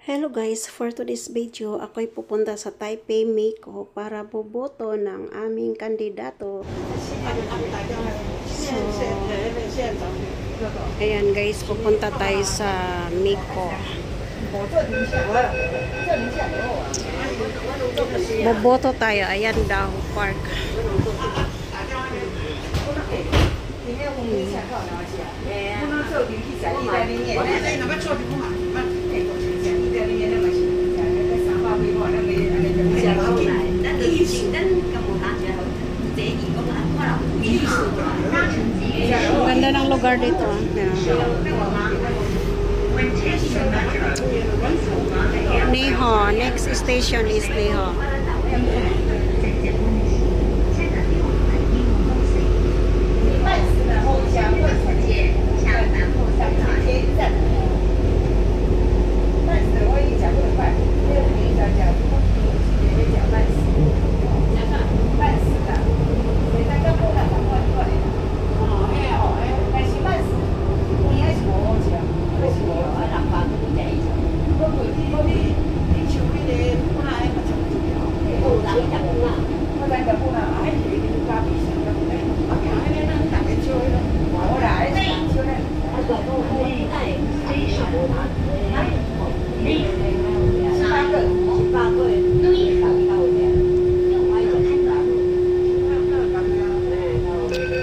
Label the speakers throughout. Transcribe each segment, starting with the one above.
Speaker 1: Hello guys, for today's video, ako'y pupunta sa Taipei, Meico para boboto ng aming kandidato. So, ayan guys, pupunta tayo sa Meico. Boboto tayo, ayan daw, park. Ang ganda ng lugar dito. Neho, next station is Neho.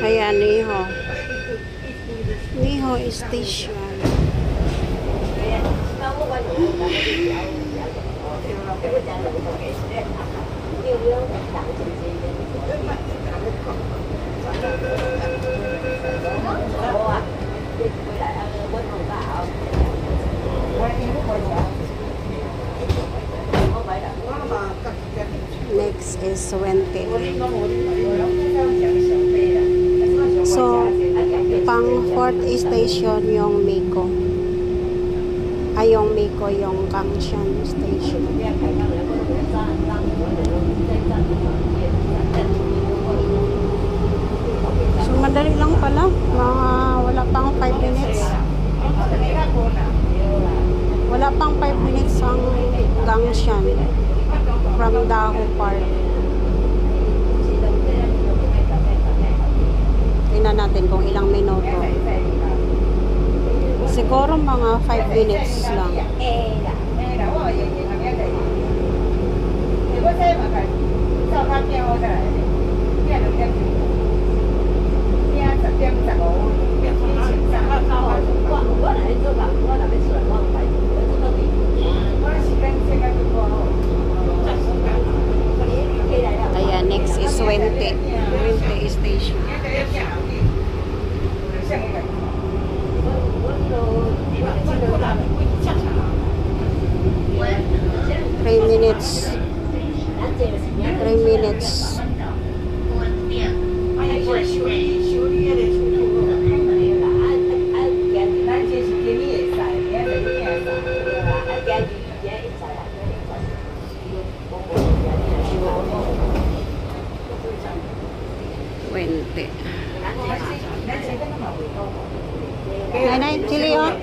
Speaker 1: Ayan, Neho. Neho Station. Next is Wente. So, pang 4th station yung Meico. Ay, yung Meico, yung Kangshan Station. So, madali lang pala. Wala pang 5 minutes. Wala pang 5 minutes ang Kangshan from Daho Park. Tingnan natin kung ilang minuto. Siguro mga 5 minutes lang. Ayan, next is Wente. Wente Station. 3 minutes. 3 minutes. Wente. Nay, chili oh.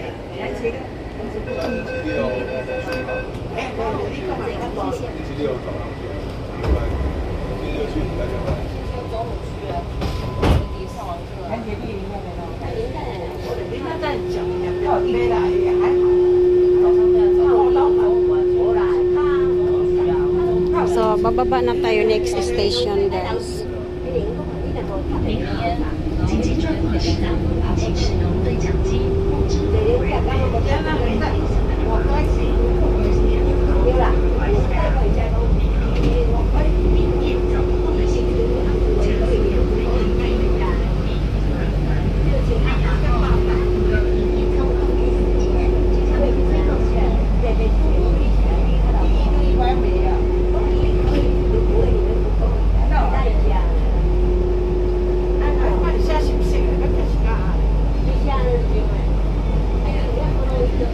Speaker 1: So, bababa na tayo next station, guys.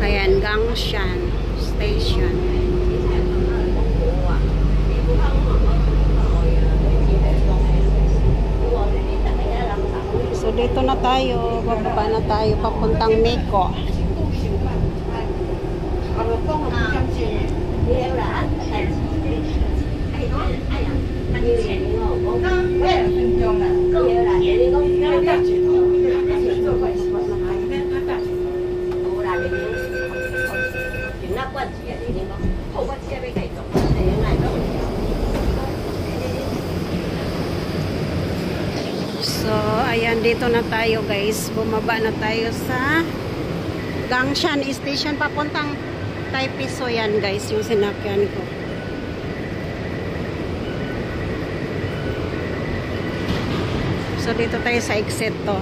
Speaker 1: Ayan, Kangshan Station. So, dito na tayo. Bababa na tayo papuntang Meico. So, ayan, dito na tayo guys. Bumaba na tayo sa Gangshan Station papuntang Taipei. So, yan guys, yung sinakyan ko. So, dito tayo sa exit to.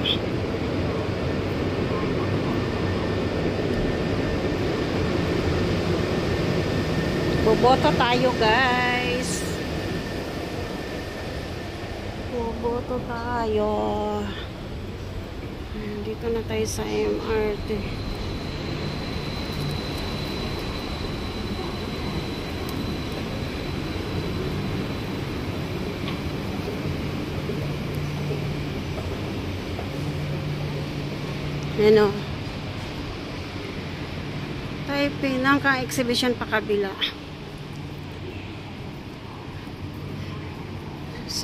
Speaker 1: Boboto tayo guys. Boboto tayo. Dito na tayo sa MRT. Ano? Taipei, naka-exhibition pa kabila.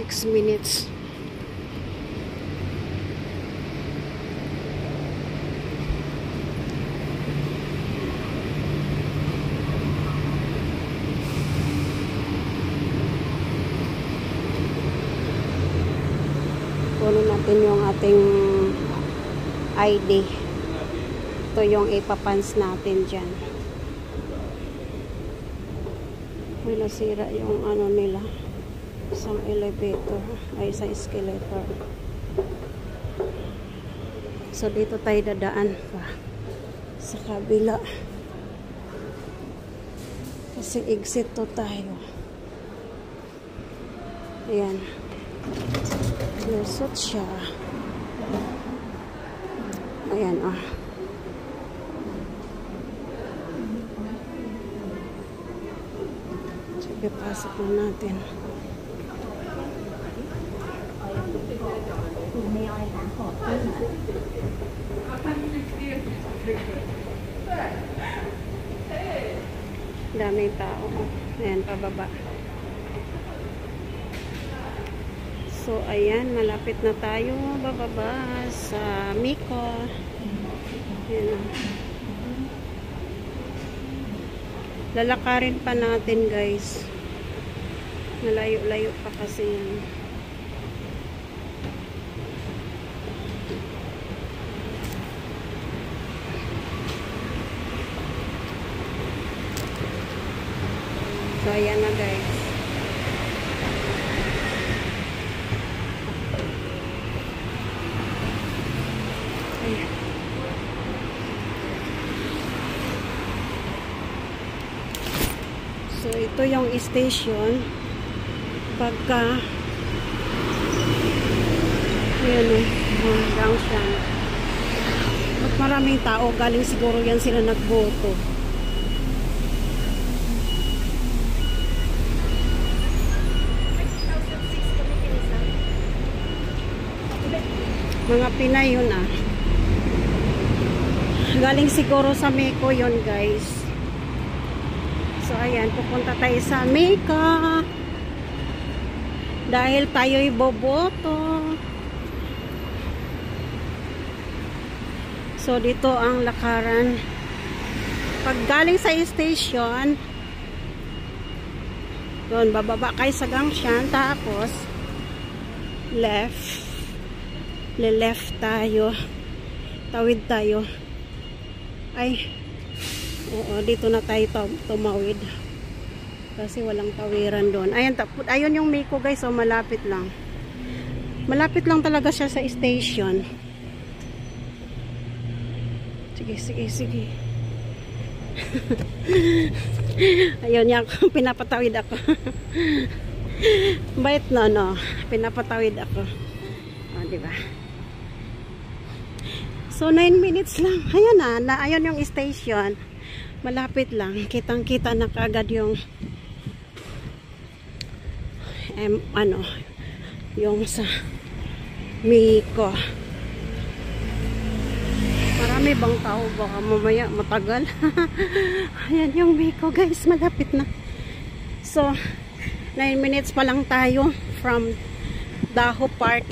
Speaker 1: 6 minutes. Kunin natin yung ating ID. Ito yung ipapans natin dyan. May nasira yung ano nila. Isang elevator ay isang escalator. So dito tayo dadaan pa sa kabila kasi exit to tayo. Ayan, lusot siya. Ayan sige, pasok na natin. Daming tao. Ayan, pababa. So, ayan, malapit na tayo bababa sa Miko. Ayan. Lalakarin pa natin guys. Malayo-layo pa kasi yan. So, ayan na guys. Ayan. So, ito yung station. Pagka ayan Gangshan. At maraming tao. Galing siguro yan sila nagboto. Mga Pinay yun galing siguro sa Miko yun guys. So ayan, pupunta tayo sa Miko dahil tayo'y boboto. So dito ang lakaran. Pag galing sa station doon, bababa kayo sa Gangshan, tapos left tayo, tawid tayo. Ay, oo, dito na tayo tumawid kasi walang tawiran doon. Ayun yung Miko guys. So malapit lang talaga siya sa station. Sige ayun niya, pinapatawid ako. Bait no, pinapatawid ako. Diba? So 9 minutes lang. Ayan ayun yung station. Malapit lang. Kitang-kita na kaagad yung yung sa Miko. Marami bang tao? Baka mamaya matagal. Ayan yung Miko guys. Malapit na. So 9 minutes pa lang tayo from Daho Park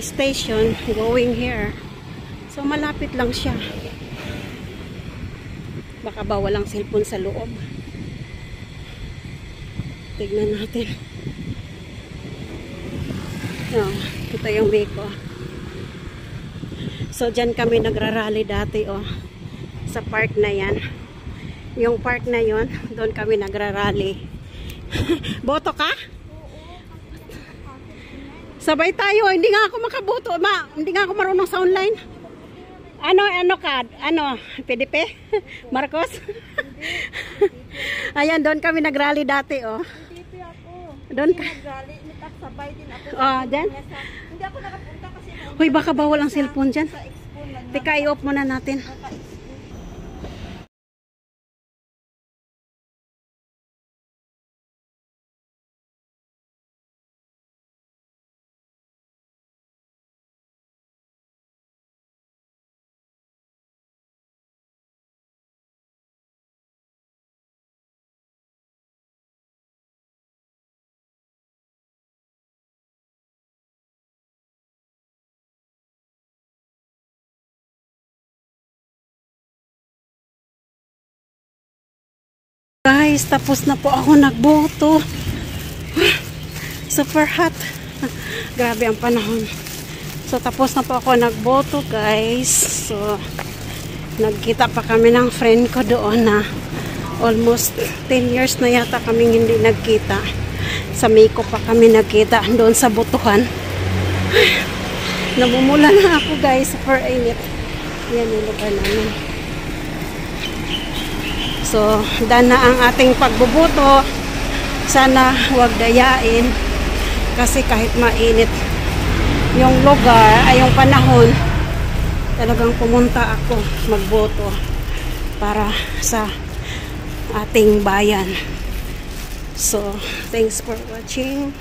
Speaker 1: station going here. So malapit lang siya. Baka ba walang cellphone sa loob. tignan natin. Oh, ito yung Biko. So, dyan kami nagrarally dati, oh. Sa park na yan. Yung park na yon, doon kami nagrarally. Boto ka? Sabay tayo. Hindi nga ako makaboto. Hindi nga ako marunong sa online. Ano ka? PDP? Marcos? Ayan, doon kami nagrally dati, oh.
Speaker 2: PDP ako.
Speaker 1: Doon ka.
Speaker 2: Nagrally, sabay din ako.
Speaker 1: Oh, dyan?
Speaker 2: Hindi ako nakapunta kasi
Speaker 1: Hoy, baka bawal ang cellphone dyan.
Speaker 2: sa expo lang.
Speaker 1: Teka, i-off muna natin. Guys, tapos na po ako nagboto. Super hot. Grabe ang panahon. So, tapos na po ako nagboto, guys. So, nagkita pa kami ng friend ko doon na almost 10 years na yata kaming hindi nagkita. Sa Miko pa kami nagkita doon sa botohan. Namumula na ako, guys. Super init. Yan yung lugar namin. So, daan na ang ating pagbuboto. Sana huwag dayain. Kasi kahit mainit yung lugar, ay yung panahon, talagang pumunta ako magboto para sa ating bayan. So, thanks for watching.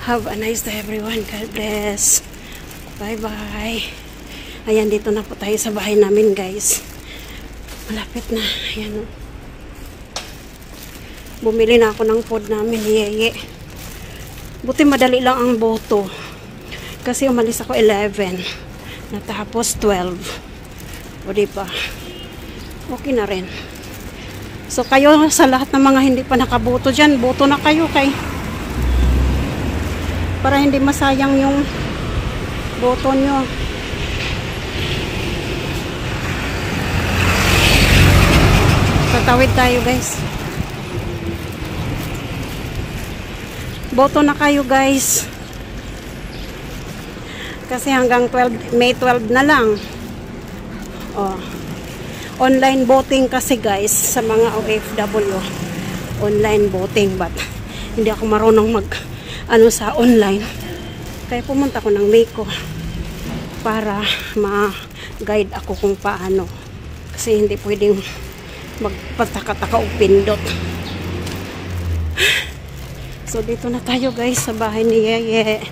Speaker 1: Have a nice day everyone. God bless. Bye-bye. Ayan, dito na po tayo sa bahay namin, guys. Malapit na. Ayan, oh. Bumili na ako ng food namin. Yeye. Buti madali lang ang boto. Kasi umalis ako 11. Natapos 12. O diba? Okay na rin. So kayo sa lahat ng mga hindi pa nakaboto dyan, boto na kayo kay para hindi masayang yung boto nyo. Tatawid tayo, guys. Boto na kayo, guys. Kasi hanggang May 12 na lang. Oh. Online voting kasi, guys, sa mga OFW. Online voting, but hindi ako marunong sa online. Kaya pumunta ko ng Miko para ma-guide ako kung paano. Kasi hindi pwedeng magpataka-taka o pindot. So, dito na tayo, guys, sa bahay ni Yeye.